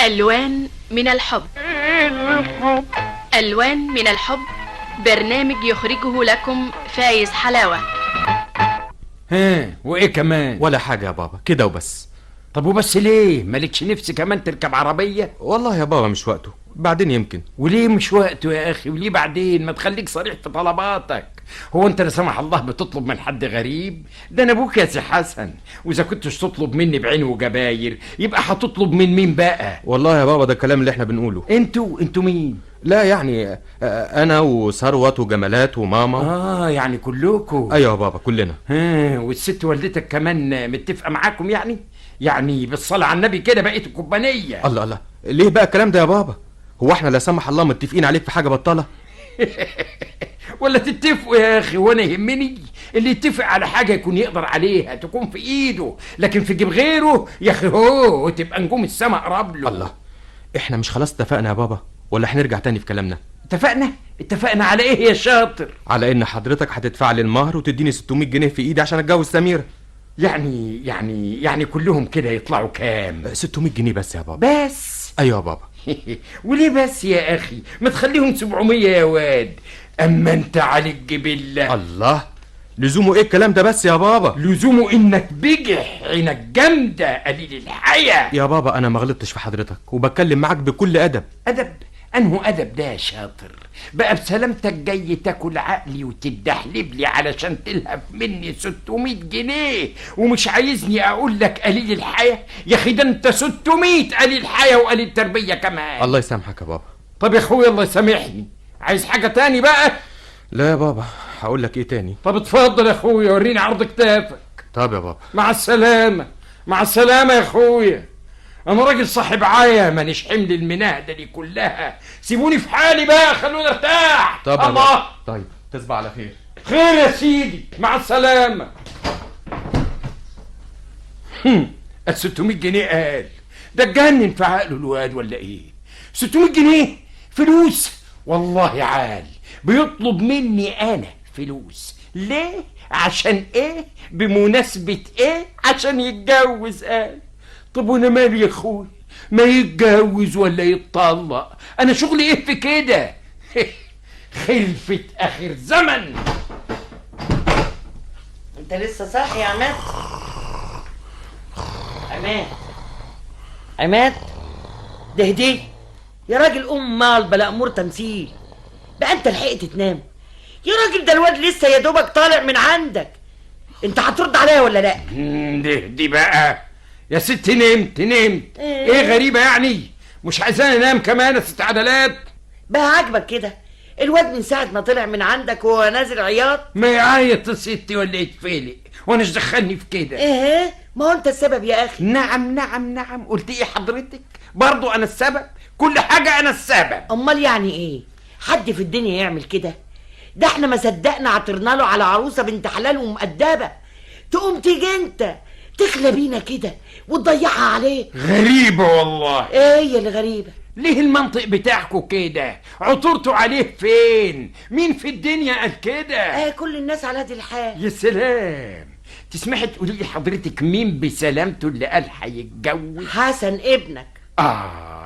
ألوان من الحب. ألوان من الحب برنامج يخرجه لكم فايز حلاوة. ها وايه كمان؟ ولا حاجة يا بابا، كده وبس. طب وبس ليه؟ مالكش نفس كمان تركب عربية؟ والله يا بابا مش وقته، بعدين يمكن. وليه مش وقته يا اخي؟ وليه بعدين؟ ما تخليك صريح في طلباتك. هو انت لا سمح الله بتطلب من حد غريب؟ ده انا ابوك يا سي حسن، واذا كنتش تطلب مني بعين وجباير يبقى هتطلب من مين بقى؟ والله يا بابا ده الكلام اللي احنا بنقوله. انتوا مين؟ لا يعني انا وثروت وجمالات وماما. يعني كلكم؟ ايوه يا بابا كلنا. والست والدتك كمان متفقه معاكم يعني بالصلاه على النبي كده بقيتوا كوبانيه؟ الله الله، ليه بقى الكلام ده يا بابا؟ هو احنا لا سمح الله متفقين عليك في حاجه بطاله؟ ولا تتفقوا يا اخي، وانا يهمني اللي يتفق على حاجه يكون يقدر عليها، تكون في ايده، لكن في جيب غيره يا اخي هو تبقى نجوم السما قرب له. الله، احنا مش خلاص اتفقنا يا بابا ولا هنرجع تاني في كلامنا؟ اتفقنا على ايه يا شاطر؟ على ان حضرتك هتدفع لي المهر وتديني 600 جنيه في ايدي عشان اتجوز سميرة. يعني كلهم كده يطلعوا كام؟ 600 جنيه بس يا بابا. بس؟ ايوه يا بابا. وليه بس يا اخي؟ ما تخليهم 700 يا واد. اما انت عليك جبله. الله، لزومه ايه الكلام ده بس يا بابا؟ لزومه انك بجح، عينك جامده، قليل الحياه. يا بابا انا ما غلطتش في حضرتك وبتكلم معاك بكل ادب. ادب؟ انه ادب ده يا شاطر؟ بقى بسلامتك جاي تاكل عقلي وتدحلب لي علشان تلهب مني 600 جنيه ومش عايزني اقول لك قليل الحياه؟ يا اخي ده انت 600 قليل حياه وقليل تربيه كمان. الله يسامحك يا بابا. طب يا اخويا الله يسامحني، عايز حاجه تاني بقى؟ لا يا بابا، هقول لك ايه تاني؟ طب اتفضل يا اخويا وريني عرض كتافك. طب يا بابا. مع السلامه. مع السلامه يا اخويا، انا راجل صاحب عايه، مانيش حمل المناهده دي كلها. سيبوني في حالي بقى، خلوني ارتاح. طب الله. طيب تصبح على خير. خير يا سيدي، مع السلامه. ال 600 جنيه قال ده اتجنن في عقله الواد ولا ايه؟ 600 جنيه فلوس؟ والله عال بيطلب مني انا فلوس. ليه؟ عشان ايه؟ بمناسبه ايه؟ عشان يتجوز قال. طب وانا مالي يا اخوي؟ ما يتجوز ولا يتطلق، انا شغلي ايه في كده؟ خلفة اخر زمن. انت لسه صاحي يا عماد؟ عماد ده هديه يا راجل، مال بلا امور تمثيل بقى. انت لحقت تنام يا راجل؟ ده الواد لسه يا دوبك طالع من عندك. انت هترد عليا ولا لا؟ دي بقى يا ست، نمت ايه غريبه يعني؟ مش عايزاني انام كمان يا ست عدلات؟ بقى عاجبك كده؟ الواد من ساعه ما طلع من عندك وهو نازل عياط. ما يعيط يا ستي ولا يتفلق، وانا ايش دخلني في كده؟ ايه ما هو انت السبب يا اخي. نعم. قلت ايه حضرتك؟ برضو انا السبب؟ كل حاجه انا السبب. امال يعني ايه؟ حد في الدنيا يعمل كده؟ ده احنا ما صدقنا عطرنا له على عروسه بنت حلال ومؤدبه، تقوم تيجي انت تخلى بينا كده وتضيعها عليه. غريبه والله. ايه هي اللي غريبه؟ ليه المنطق بتاعكوا كده؟ عطرتوا عليه فين؟ مين في الدنيا قال كده؟ كل الناس على هذه الحال. يا سلام، تسمحي تقولي لي حضرتك مين بسلامته اللي قال هيتجوز؟ حسن ابنك.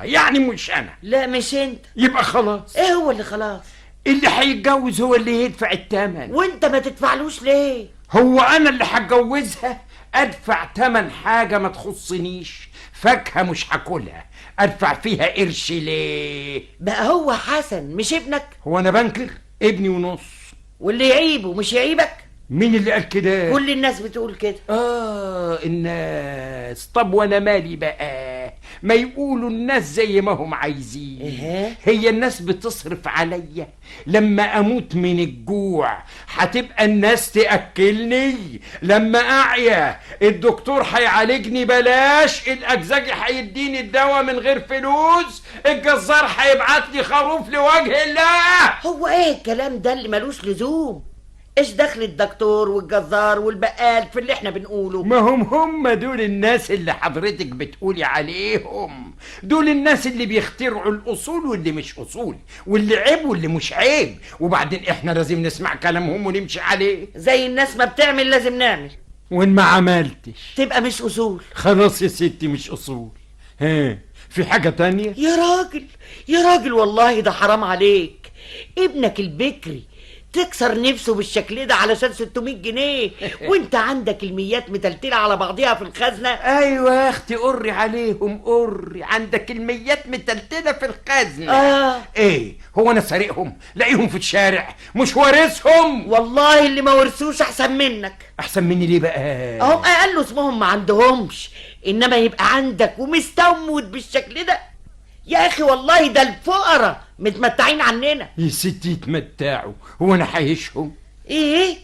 يعني مش انا؟ لا مش انت. يبقى خلاص. ايه هو اللي خلاص؟ اللي هيتجوز هو اللي يدفع الثمن. وانت ما تدفعلوش ليه؟ هو انا اللي هتجوزها؟ ادفع ثمن حاجه ما تخصنيش؟ فاكهه مش هاكلها، ادفع فيها قرش ليه؟ بقى هو حسن مش ابنك؟ هو انا بنكر؟ ابني ونص. واللي يعيبه مش يعيبك؟ مين اللي قال كده؟ كل الناس بتقول كده. الناس. طب وانا مالي بقى؟ ما يقولوا الناس زي ما هم عايزين. هي الناس بتصرف عليا؟ لما اموت من الجوع هتبقى الناس تاكلني؟ لما اعيا الدكتور هيعالجني بلاش؟ الاجزاجي هيديني الدواء من غير فلوس؟ الجزار هيبعت لي خروف لوجه الله؟ هو ايه الكلام ده اللي ملوش لزوم؟ ايش دخل الدكتور والجزار والبقال في اللي احنا بنقوله؟ ما هم دول الناس اللي حضرتك بتقولي عليهم. دول الناس اللي بيخترعوا الاصول واللي مش اصول، واللي عيب واللي مش عيب، وبعدين احنا لازم نسمع كلامهم ونمشي عليه. زي الناس ما بتعمل لازم نعمل، وان ما عملتش تبقى مش اصول. خلاص يا ستي مش اصول. ها، في حاجة تانية؟ يا راجل يا راجل، والله ده حرام عليك. ابنك البكري تكسر نفسه بالشكل ده علشان 600 جنيه وانت عندك الميات متلتلة على بعضيها في الخزنة. ايوه يا اختي، قري عليهم قري، عندك الميات متلتلة في الخزنة. ايه هو انا سارقهم؟ لاقيهم في الشارع، مش وارثهم. والله اللي ما ورثوش احسن منك. احسن مني ليه بقى؟ هم اقل اسمهم ما عندهمش، انما يبقى عندك ومستمود بالشكل ده. يا اخي والله ده الفقراء متمتعين عننا. يا ستي يتمتعوا، هو انا حايشهم؟ ايه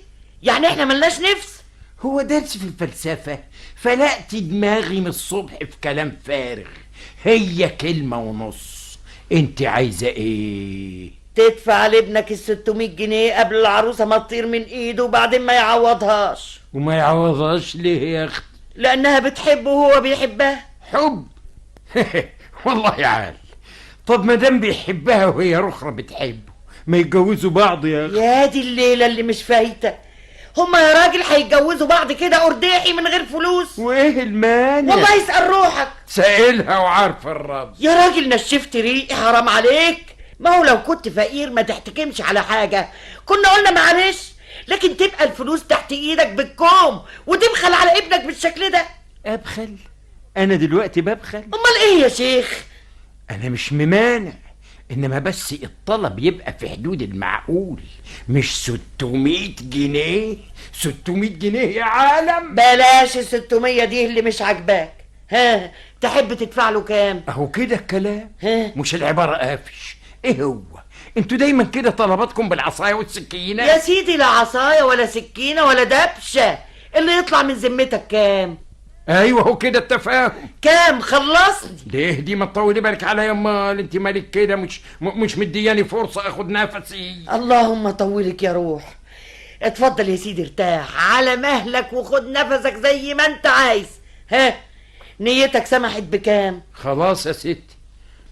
يعني احنا ملناش نفس؟ هو درس في الفلسفة؟ فلقت دماغي من الصبح في كلام فارغ، هي كلمة ونص. انت عايزة ايه؟ تدفع لابنك ال600 جنيه قبل العروسة ما تطير من ايده وبعدين ما يعوضهاش. وما يعوضهاش ليه يا اخت؟ لانها بتحبه وهو بيحبها. حب؟ والله يا عال، طب ما دام بيحبها وهي اخرى بتحبه، ما يتجوزوا بعض يا اخي. يا دي الليلة اللي مش فايتة، هما يا راجل هيتجوزوا بعض كده أرداحي من غير فلوس؟ وايه المانع؟ والله اسأل روحك. سائلها وعارفه الرد. يا راجل نشفت ريقي، حرام عليك. ما هو لو كنت فقير ما تحتكمش على حاجة كنا قلنا معلش، لكن تبقى الفلوس تحت ايدك بالكوم وتبخل على ابنك بالشكل ده. ابخل؟ انا دلوقتي ببخل؟ امال ايه يا شيخ؟ انا مش ممانع، انما بس الطلب يبقى في حدود المعقول، مش 600 جنيه. 600 جنيه يا عالم. بلاش ال600 دي اللي مش عاجباك. ها تحب تدفع له كام؟ اهو كده الكلام، ها؟ مش العبارة قافش. ايه هو انتوا دايما كده طلباتكم بالعصاية والسكينة؟ يا سيدي لا عصاية ولا سكينة ولا دبشة، اللي يطلع من ذمتك كام؟ ايوه هو كده التفاهم. كام؟ خلصني. ليه دي ما تطولي بالك عليا؟ امال انت مالك كده؟ مش مدياني فرصة اخد نفسي. اللهم طولك يا روح. اتفضل يا سيدي ارتاح على مهلك وخد نفسك زي ما انت عايز. ها نيتك سمحت بكام؟ خلاص يا ستي،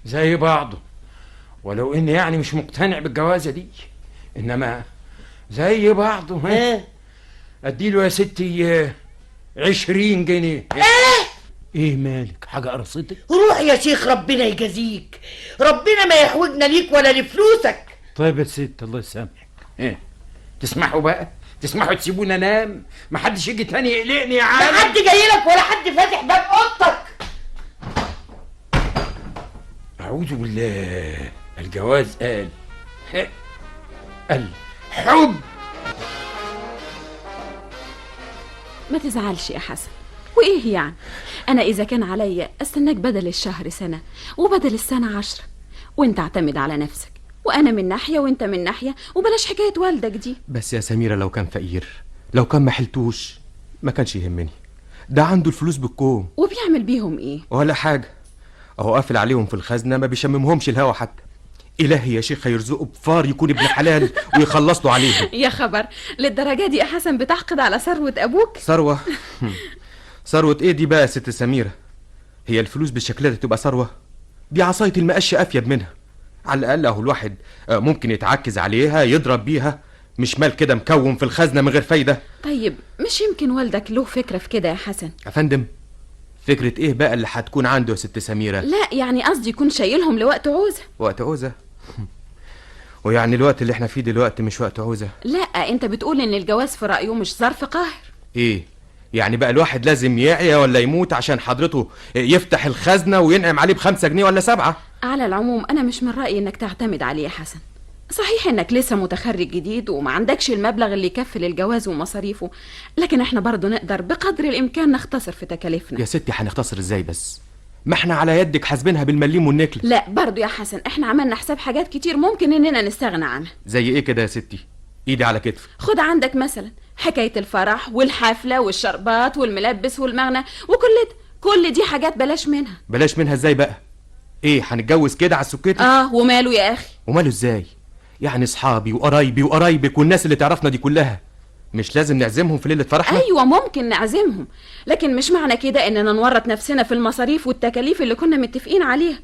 زي بعضه، ولو اني يعني مش مقتنع بالجوازة دي، انما زي بعضه. ها اديله يا ستي 20 جنيه. ايه مالك؟ حاجة قرصتك؟ روح يا شيخ، ربنا يجازيك، ربنا ما يحوجنا ليك ولا لفلوسك. طيب يا ست، الله يسامحك. ايه تسمحوا بقى؟ تسمحوا تسيبوني انام؟ محدش يجي تاني يقلقني يا عالم. لا حد جاي لك ولا حد فاتح باب اوضتك. اعوذ بالله. الجواز قال الحب. ما تزعلش يا حسن، وايه يعني؟ انا اذا كان عليا استناك بدل الشهر سنة وبدل السنة 10، وانت اعتمد على نفسك، وانا من ناحية وانت من ناحية، وبلاش حكاية والدك دي. بس يا سميرة لو كان فقير، لو كان ما حلتوش، ما كانش يهمني. ده عنده الفلوس بالكوم. وبيعمل بيهم ايه؟ ولا حاجة، اهو قافل عليهم في الخزنة، ما بيشممهمش الهوا حتى. إلهي يا شيخ يرزقه بفار يكون ابن حلال ويخلص له عليهم. يا خبر، للدرجة دي يا حسن بتحقد على ثروة أبوك؟ ثروة؟ ثروة إيه دي بقى يا ست سميرة؟ هي الفلوس بالشكل ده تبقى ثروة؟ دي عصاية المقش أفيد منها. على الأقل أهو الواحد ممكن يتعكز عليها، يضرب بيها، مش مال كده مكوم في الخزنة من غير فايدة. طيب مش يمكن والدك له فكرة في كده يا حسن؟ يا فندم، فكرة إيه بقى اللي هتكون عنده يا ست سميرة؟ لا يعني قصدي يكون شايلهم لوقت عوزة. وقت عوزة؟ ويعني الوقت اللي احنا فيه دلوقتي مش وقت عوزة؟ لا انت بتقول ان الجواز في رأيه مش ظرف قاهر. ايه يعني بقى الواحد لازم يعيا ولا يموت عشان حضرته يفتح الخزنة وينعم عليه ب5 جنيه ولا 7؟ على العموم انا مش من رأيي انك تعتمد عليه يا حسن. صحيح انك لسه متخرج جديد وما عندكش المبلغ اللي يكفي للجواز ومصاريفه، لكن احنا برضو نقدر بقدر الامكان نختصر في تكاليفنا. يا ستي هنختصر ازاي بس؟ ما احنا على يدك حاسبينها بالمليم والنكل. لا برضو يا حسن، احنا عملنا حساب حاجات كتير ممكن اننا نستغنى عنها. زي ايه كده يا ستي؟ ايدي على كتفي. خد عندك مثلا حكاية الفرح والحفلة والشربات والملبس والمغنى كل دي حاجات بلاش منها. بلاش منها ازاي بقى؟ ايه هنتجوز كده على السكيت؟ وماله يا اخي؟ وماله ازاي؟ يعني اصحابي وقرايبي وقرايبك والناس اللي تعرفنا دي كلها مش لازم نعزمهم في ليلة فرحنا؟ ايوه ممكن نعزمهم، لكن مش معنى كده اننا نورط نفسنا في المصاريف والتكاليف اللي كنا متفقين عليها.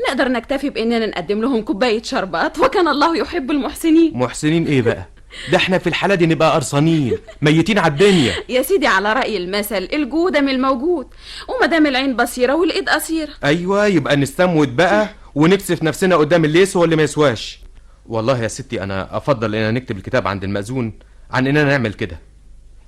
نقدر نكتفي باننا نقدم لهم كوباية شربات، وكان الله يحب المحسنين. محسنين ايه بقى؟ ده احنا في الحالة دي نبقى قرصانين ميتين على الدنيا. يا سيدي على رأي المثل الجودة من الموجود، ومدام العين بصيرة والإيد قصيرة. ايوه يبقى نستموت بقى ونكسف نفسنا قدام اللي يسوى واللي ما يسواش. والله يا ستي انا افضل اننا نكتب الكتاب عند المأذون عن اننا نعمل كده.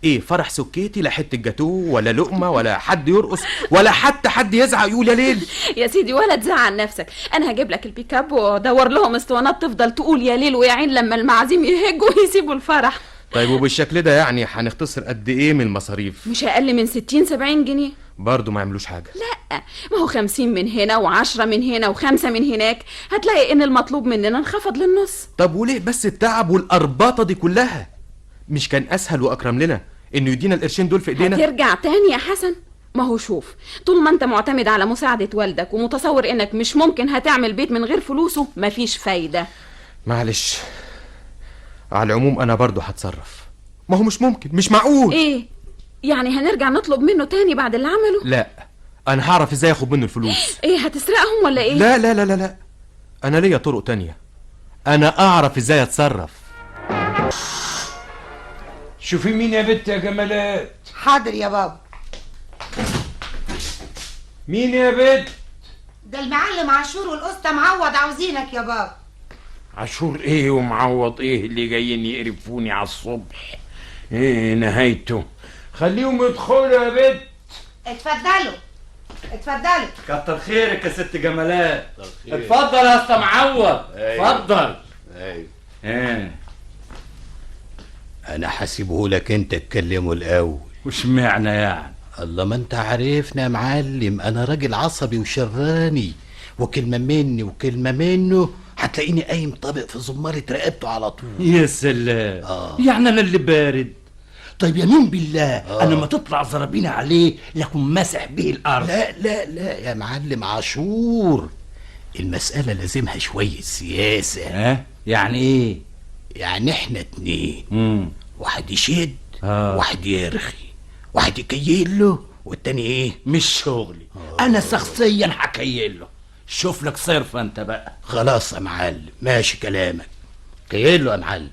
ايه فرح سكيتي لا حته جاتوه ولا لقمه ولا حد يرقص ولا حتى حد يزعق يقول يا ليل. يا سيدي ولا تزعل نفسك، انا هجيب لك البيك اب وادور لهم اسطوانات تفضل تقول يا ليل ويا عين لما المعازيم يهجوا ويسيبوا الفرح. طيب وبالشكل ده يعني هنختصر قد ايه من المصاريف؟ مش اقل من 60-70 جنيه. برضه ما يعملوش حاجه. لا ما هو 50 من هنا و10 من هنا و5 من هناك، هتلاقي ان المطلوب مننا انخفض للنص. طب وليه بس التعب والارباطه دي كلها؟ مش كان اسهل واكرم لنا انه يدينا القرشين دول في ايدينا؟ هترجع تاني يا حسن؟ ما هو شوف، طول ما انت معتمد على مساعدة والدك ومتصور انك مش ممكن هتعمل بيت من غير فلوسه مفيش فايدة. معلش، على العموم انا برضه هتصرف. ما هو مش ممكن، مش معقول. ايه يعني هنرجع نطلب منه تاني بعد اللي عمله؟ لا انا هعرف ازاي اخد منه الفلوس. ايه هتسرقهم ولا ايه؟ لا لا لا لا لا، انا ليا طرق تانية، انا اعرف ازاي اتصرف. شوفي مين يا بت يا جمالات. حاضر يا بابا. مين يا بت؟ ده المعلم عاشور والقسطى معوض عاوزينك يا بابا. عاشور ايه ومعوض ايه اللي جايين يقرفوني على الصبح؟ ايه نهايته؟ خليهم يدخلوا يا بت. اتفضلوا اتفضلوا. كتر خيرك يا ست جمالات. اتفضل يا اسطى معوض. اتفضل. ايوه انا حاسبه لك انت تكلمه الاول. وش معنى يعني؟ الله ما انت عارفنا يا معلم، انا راجل عصبي وشراني، وكلمه مني وكلمه منه هتلاقيني قايم طابق في زمارة رقبته على طول. يا سلام. يعني انا اللي بارد. طيب يمين بالله انا ما تطلع زرابينا عليه لكن مسح به الارض. لا لا لا يا معلم عاشور، المسألة لازمها شوية سياسة. ها؟ يعني ايه؟ يعني احنا اتنين، واحد يشد واحد يرخي، واحد يكيل له والتاني ايه؟ مش شغلي. انا شخصيا هكيل له. شوف لك صرفه انت بقى. خلاص يا معلم ماشي كلامك، كيل له يا معلم.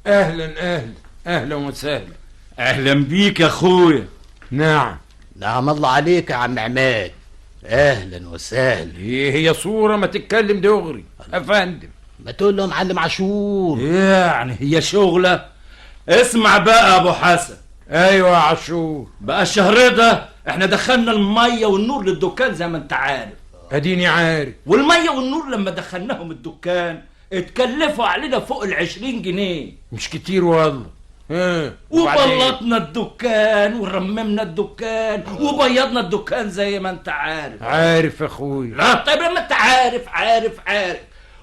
اهلا اهلا اهلا وسهلا. اهلا بيك يا اخويا. نعم. نعم الله عليك يا عم عماد، اهلا وسهلا. هي صورة ما تتكلم دغري يا فندم. ما تقول له معلم عاشور. يعني هي شغلة. اسمع بقى يا ابو حسن. ايوه يا عاشور. بقى الشهر ده احنا دخلنا المية والنور للدكان زي ما انت عارف. اديني عارف. والمية والنور لما دخلناهم الدكان اتكلفوا علينا فوق 20 جنيه. مش كتير والله. وبلطنا الدكان ورممنا الدكان وبيضنا الدكان زي ما انت عارف. عارف يا اخويا. لا طيب لما انت عارف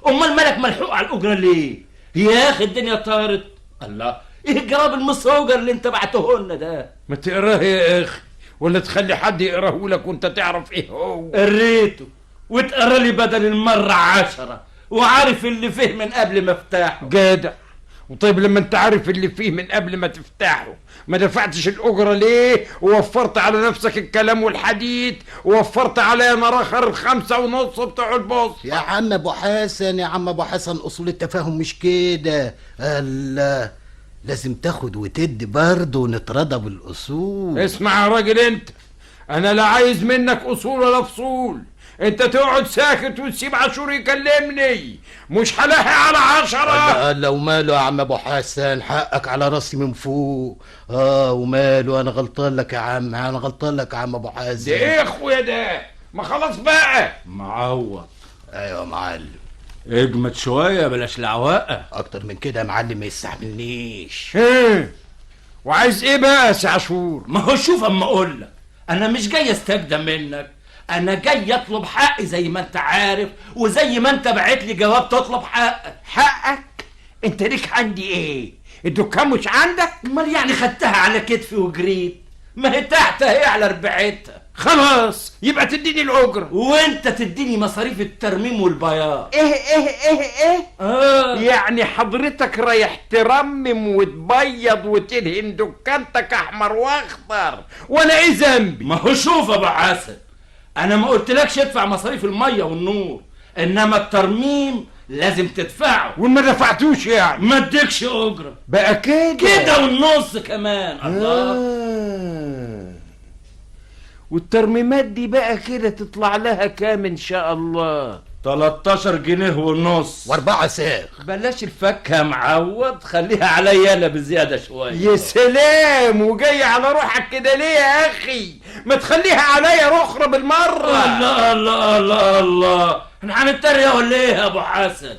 امال مالك ملحوق على الاجره ليه؟ يا اخي الدنيا طارت. الله ايه جراب المسوجر اللي انت بعته لنا ده؟ ما تقراه يا اخي ولا تخلي حد يقراه لك وانت تعرف ايه هو. قريته وتقرا لي بدل المره 10 وعارف اللي فيه من قبل ما افتحه. جدع. وطيب لما انت عارف اللي فيه من قبل ما تفتحه ما دفعتش الاجره ليه ووفرت على نفسك الكلام والحديث ووفرت عليا انا اخر 5.5 بتوع البوص. يا عم ابو حسن يا عم ابو حسن، اصول التفاهم مش كده. الله لازم تاخد وتدي برضه ونتراضى بالاصول. اسمع يا راجل انت، انا لا عايز منك اصول ولا فصول. انت تقعد ساكت وتسيب عاشور يكلمني، مش هلاحق على 10. لو ماله يا عم ابو حسن، حقك على راسي من فوق. وماله، انا غلطان لك يا عم، انا غلطان لك يا عم ابو حسن. ده ايه يا اخويا ده؟ ما خلاص بقى. معوض. ايوه يا معلم. اجمد شويه بلاش العواقه. اكتر من كده يا معلم ما يستحملنيش. وعايز ايه بقى يا سي عاشور؟ ما هو شوف اما اقول لك، انا مش جاي استجدى منك، انا جاي اطلب حقي زي ما انت عارف وزي ما انت بعت لي جواب تطلب حقك. حقك؟ انت ليك عندي ايه؟ الدكان مش عندك؟ امال يعني خدتها على كتفي وجريت؟ ما هي تحت اهي على ربعتها. خلاص يبقى تديني الاجره وانت تديني مصاريف الترميم والبياض. ايه يعني حضرتك رايح ترمم وتبيض وتدهن دكانتك احمر واخضر وانا ايه ذنبي؟ ما هو شوف يا ابو حسن، انا ما قلتلكش ادفع مصاريف الميه والنور، انما الترميم لازم تدفعه. وما دفعتوش يعني ما اديكش اجره بقى كده كده والنص كمان. الله. والترميمات دي بقى كده تطلع لها كام ان شاء الله؟ 13 جنيه ونص. و4 ساغ. بلاش الفكه يا معود، خليها عليا انا بزياده شويه. يا سلام، وجاي على روحك كده ليه يا اخي؟ ما تخليها عليا اخرى بالمره. الله الله الله الله، احنا هنتريق ولا ايه يا ابو حسن؟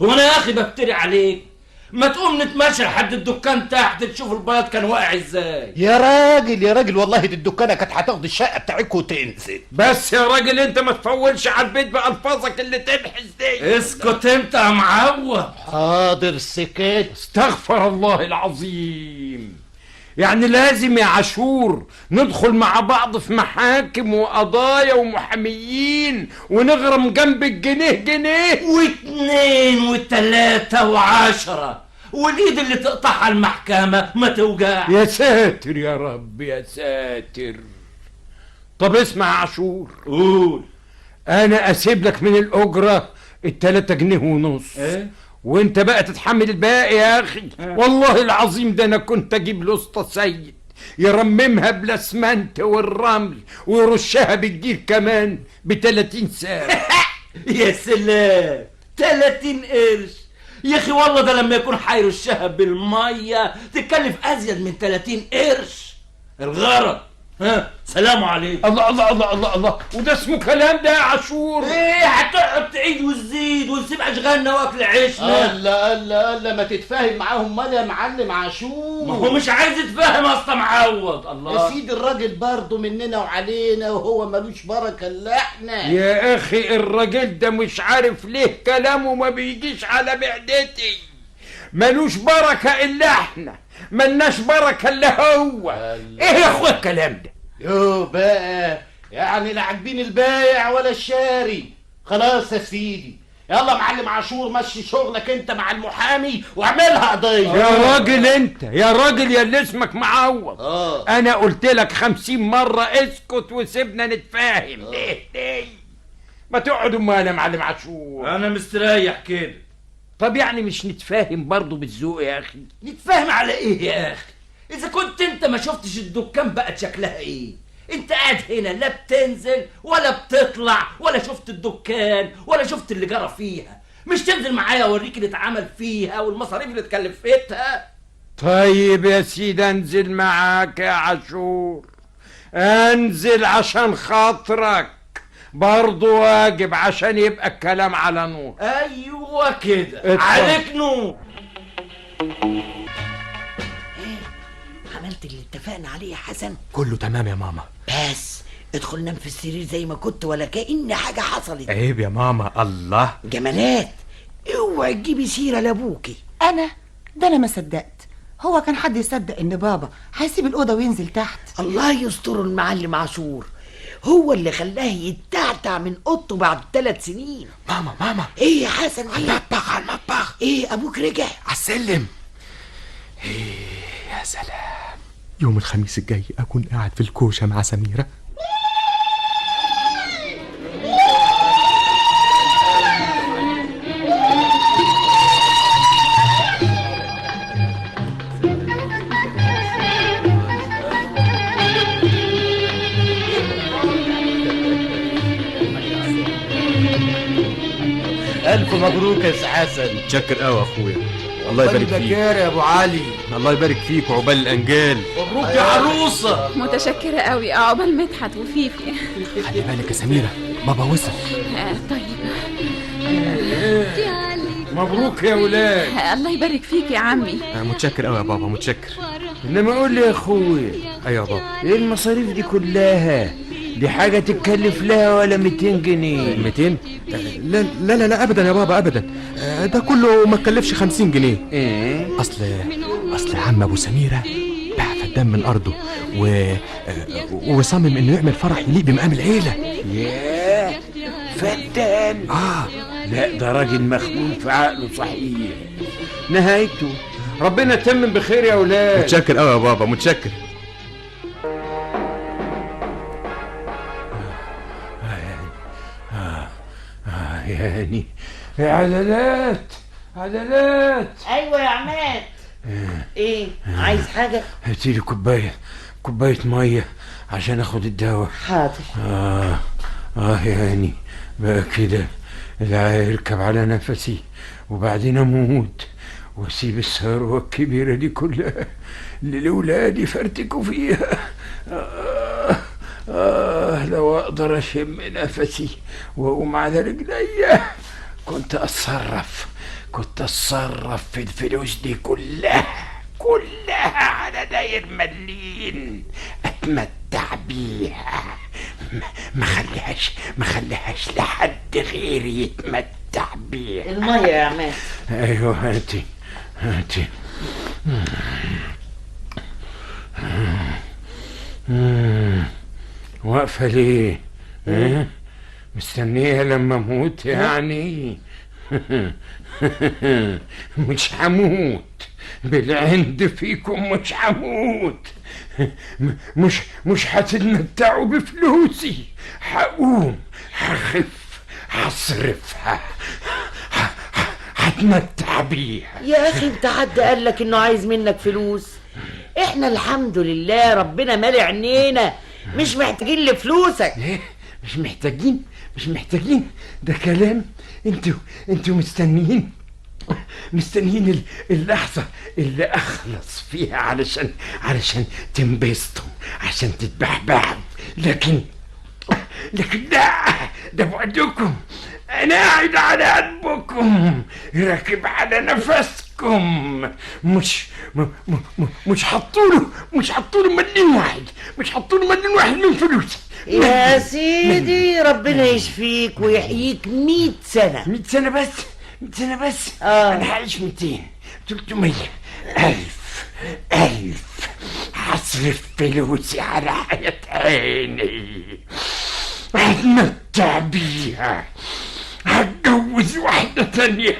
هو انا يا اخي بفتري عليك؟ ما تقوم نتمشى لحد الدكان تحت تشوف البياض كان واقع ازاي. يا راجل يا راجل، والله دي الدكانه كانت هتاخد الشقه بتاعتكم وتنزل. بس يا راجل انت ما تفولش على البيت بألفاظك اللي تنحس دي. اسكت انت يا معود. حاضر سكت. استغفر الله العظيم. يعني لازم يا عاشور ندخل مع بعض في محاكم وقضايا ومحاميين ونغرم جنب الجنيه جنيه واتنين وتلاتة وعشرة، والايد اللي تقطعها المحكمة ما توجع. يا ساتر يا رب يا ساتر. طب اسمع يا عاشور، قول. انا اسيب لك من الاجرة 3 جنيه ونص. ايه؟ وانت بقى تتحمل الباقي يا اخي. والله العظيم ده انا كنت اجيب الاسطى سيد يرممها بالاسمنت والرمل ويرشها بالجير كمان ب30 ساعة. يا سلام، 30 قرش يا اخي. والله ده لما يكون هيرشها بالمية تتكلف ازيد من 30 قرش. الغرض سلام عليكم. الله الله الله الله الله، وده اسمه كلام ده يا عاشور؟ ايه هتقعد تعيد وتزيد ونسيب اشغالنا واكل عيشنا؟ الله ما تتفاهم معاهم مال يا معلم عاشور. ما هو مش عايز يتفاهم اصلا معود. الله يا سيدي الراجل برضه مننا وعلينا وهو ملوش بركه الا احنا. يا اخي الراجل ده مش عارف ليه كلامه ما بيجيش على معدتي. ملوش بركة الا احنا، ملناش بركة الا هو. ايه يا اخويا الكلام ده؟ يو بقى، يعني لا عاجبين البايع ولا الشاري. خلاص يا سيدي، يلا معلم عاشور مشي شغلك انت مع المحامي واعملها قضيه. يا راجل انت، يا راجل يا اللي اسمك معوض. انا قلت لك 50 مرة اسكت وسيبنا نتفاهم. ليه ما تقعدوا امال يا معلم عاشور؟ انا مستريح كده. طب يعني مش نتفاهم برضو بالذوق يا اخي؟ نتفاهم على ايه يا اخي؟ اذا كنت انت ما شفتش الدكان بقت شكلها ايه. انت قاعد هنا لا بتنزل ولا بتطلع ولا شفت الدكان ولا شفت اللي جرى فيها. مش تنزل معايا اوريك اللي اتعمل فيها والمصاريف اللي اتكلفتها؟ طيب يا سيدي انزل معاك يا عاشور، انزل عشان خاطرك برضو، واجب عشان يبقى الكلام على نور. ايوه كده عليك نور. عملت اللي اتفقنا عليه يا حسن؟ كله تمام يا ماما. بس ادخل نام في السرير زي ما كنت ولا كأن حاجة حصلت. عيب يا ماما. الله جمالات، اوعي تجيبي سيرة لابوكي. ده انا ما صدقت. هو كان حد يصدق ان بابا هيسيب الأوضة وينزل تحت؟ الله يستر المعلم عاشور، هو اللي خلاه يتعتع من اوضته بعد 3 سنين. ماما ايه يا حسن؟ على المطبخ على المطبخ. ايه ابوك رجع؟ على السلم. ايه يا سلام، يوم الخميس الجاي اكون قاعد في الكوشة مع سميرة. الف مبروك يا سي حسن. متشكر قوي اخويا، الله يبارك فيك يا ابو علي. الله يبارك فيك وعقبال الانجال. مبروك يا عروسه. متشكرة قوي. عقبال مدحت وفيفي. خلي بالك يا سميرة، بابا وصل. طيب. مبروك يا ولاد. الله يبارك فيك يا عمي. متشكر قوي يا بابا، متشكر. انما قول لي يا اخويا، ايوه يا بابا. ايه المصاريف دي كلها؟ دي حاجة تتكلف لها ولا 200 جنيه؟ 200؟ لا لا لا لا ابدا يا بابا ابدا. ده كله ما تكلفش 50 جنيه. ايه؟ اصل عم ابو سميرة باع فدان من ارضه وصمم انه يعمل فرح يليق بمقام العيلة. ياه، فدان. لا ده راجل مخمون في عقله صحيح. نهايته ربنا يتمم بخير يا ولاد. متشكر قوي يا بابا، متشكر. يعني يا عدلات، عدلات. ايوه يا عماد. ايه عايز حاجه؟ هاتيلي كوباية مية عشان اخد الدواء. حاضر. يعني بقى كده العيال يركب على نفسي وبعدين اموت واسيب الثروة الكبيرة دي كلها للولاد يفرتكوا فيها. لو اقدر اشم نفسي واقوم على رجليا كنت اتصرف في الفلوس دي كلها على داير مليين اتمتع بيها، ما خليهاش لحد غيري يتمتع بيها. الميه يا عماد. ايوه هاتي. واقفة ليه؟ مستنية لما اموت يعني؟ مش هموت بالعند فيكم، مش هموت. مش هتتمتعوا بفلوسي، هقوم هخف هصرفها هتمتع بيها. يا اخي انت حد قال لك انه عايز منك فلوس؟ احنا الحمد لله ربنا مالي عينينا، مش محتاجين لفلوسك. ايه مش محتاجين؟ ده كلام. انتوا مستنيين اللحظة اللي اخلص فيها علشان تنبسطوا، عشان تتبحبحوا. لكن ده بعدكم. انا قاعد على قلبكم راكب على نفسكم. مش حطوله مليون واحد من فلوسي. يا سيدي ربنا يشفيك ويحييك 100 سنة. 100 سنة بس. انا هعيش 200 300 1000 هصرف فلوسي على حياة عيني، هتمتع بيها، هتجوز واحدة تانية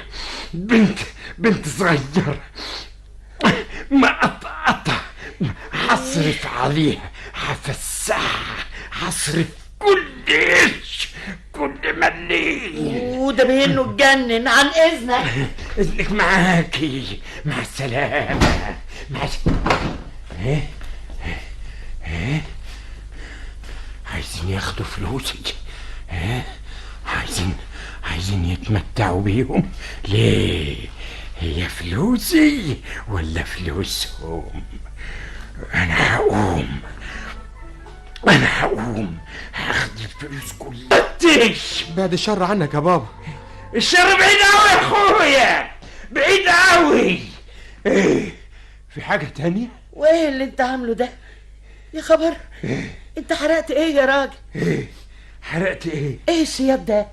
بنت صغيرة مقطقطة، هصرف عليها، هفسحها، هصرف كل مليم. وده بينه اتجنن. عن اذنك معاكي. مع السلامة. ايه عايزين ياخدوا فلوسي؟ عايزين يتمتعوا بيهم؟ ليه؟ هي فلوسي ولا فلوسهم؟ انا هقوم هاخد الفلوس كلها. بعد الشر عنك يا بابا. الشر بعيد قوي يا اخويا، بعيد قوي. ايه في حاجة تانية؟ وايه اللي انت عامله ده يا خبر؟ انت حرقت ايه يا راجل؟ حرقت ايه؟ ايه السياد ده؟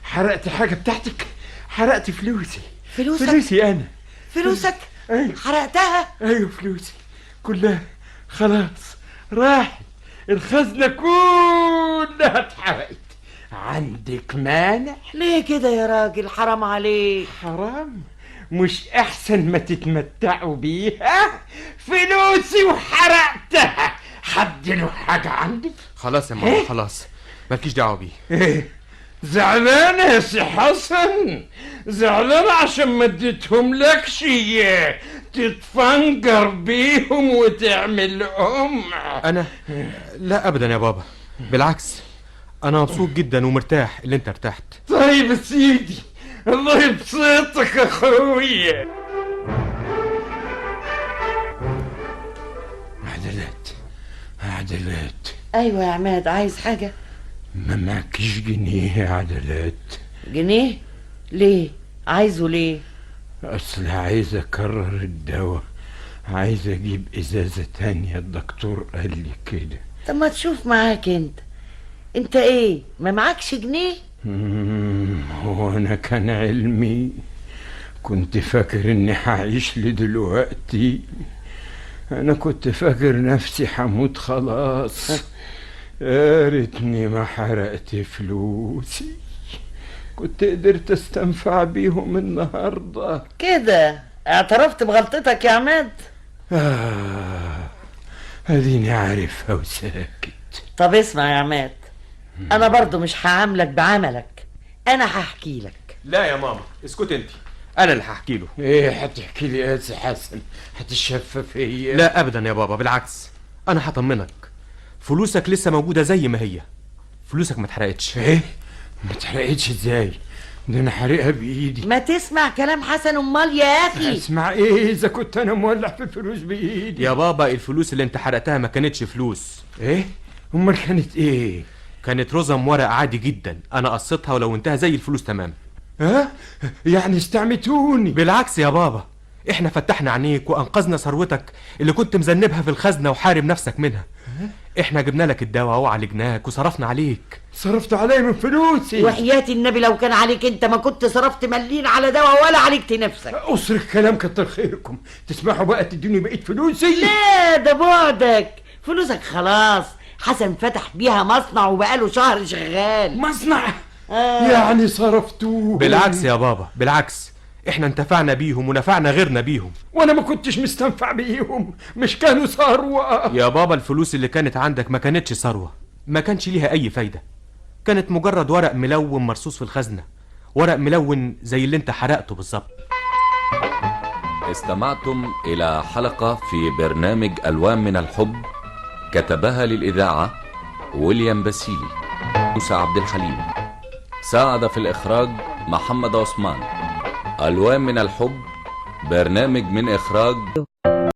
حرقت حاجة بتاعتك؟ حرقت فلوسي. فلوسك؟ انا. فلوسك؟ أيوة. حرقتها؟ ايوه فلوسي كلها خلاص راحت، الخزنة كلها اتحرقت. عندك مانع؟ ليه كده يا راجل؟ حرام عليك. حرام؟ مش احسن ما تتمتعوا بيها؟ فلوسي وحرقتها، حد له حاجة عندك؟ خلاص يا ماما خلاص، مالكيش دعوة بيه. ايه زعلان يا سي حسن؟ زعلان عشان ما اديتهم لكش تتفنجر بيهم وتعمل انا لا ابدا يا بابا، بالعكس انا مبسوط جدا ومرتاح اللي انت ارتحت. طيب يا سيدي الله يبسطك يا اخويا. عدلات. ايوه يا عماد، عايز حاجة؟ ما معكش جنيه يا عدلات؟ جنيه؟ ليه؟ عايزه ليه؟ اصل عايز اكرر الدواء، عايز اجيب ازازة تانية، الدكتور قال لي كده. طب ما تشوف معاك انت ايه ما معكش جنيه؟ هو انا كان علمي، كنت فاكر اني هعيش لدلوقتي، انا كنت فاكر نفسي هموت خلاص. يا ريتني ما حرقت فلوسي، كنت قدرت استنفع بيهم النهارده. كده اعترفت بغلطتك يا عماد؟ اديني عارفها وساكت. طب اسمع يا عماد، انا برضو مش هعاملك بعملك، انا هحكي لك. لا يا ماما اسكت انت، انا اللي هحكي له. ايه هتحكي لي يا سي حسن؟ هتشفف هي؟ لا ابدا يا بابا، بالعكس انا هطمنك، فلوسك لسه موجوده زي ما هي، فلوسك ما اتحرقتش. ايه ما اتحرقتش ازاي؟ ده انا حارقها بايدي. ما تسمع كلام حسن امال يا اخي. اسمع ايه اذا كنت انا مولع في الفلوس بايدي؟ يا بابا الفلوس اللي انت حرقتها ما كانتش فلوس. ايه امال كانت ايه؟ كانت رزم ورق عادي جدا، انا قصيتها ولو انتهى زي الفلوس تمام. ها يعني استعمتوني؟ بالعكس يا بابا، احنا فتحنا عينيك وانقذنا ثروتك اللي كنت مذنبها في الخزنه وحارب نفسك منها. احنا جبنا لك الدواء وعالجناك وصرفنا عليك. صرفت علي من فلوسي؟ وحياة النبي لو كان عليك انت ما كنت صرفت مليين على دواء ولا عالجت نفسك. اصرخ كلام كتر خيركم، تسمحوا بقى تدوني بقية فلوسي؟ لا ده بعدك، فلوسك خلاص حسن فتح بيها مصنع وبقاله شهر شغال. مصنع؟ يعني صرفتوه؟ بالعكس يا بابا، بالعكس احنا انتفعنا بيهم ونفعنا غيرنا بيهم. وانا ما كنتش مستنفع بيهم، مش كانوا ثروة؟ يا بابا الفلوس اللي كانت عندك ما كانتش ثروة، ما كانش ليها اي فايدة، كانت مجرد ورق ملون مرصوص في الخزنة، ورق ملون زي اللي انت حرقته بالظبط. استمعتم إلى حلقة في برنامج ألوان من الحب، كتبها للإذاعة ويليام باسيلي. موسى عبد الحليم ساعد في الإخراج محمد عثمان. ألوان من الحب برنامج من إخراج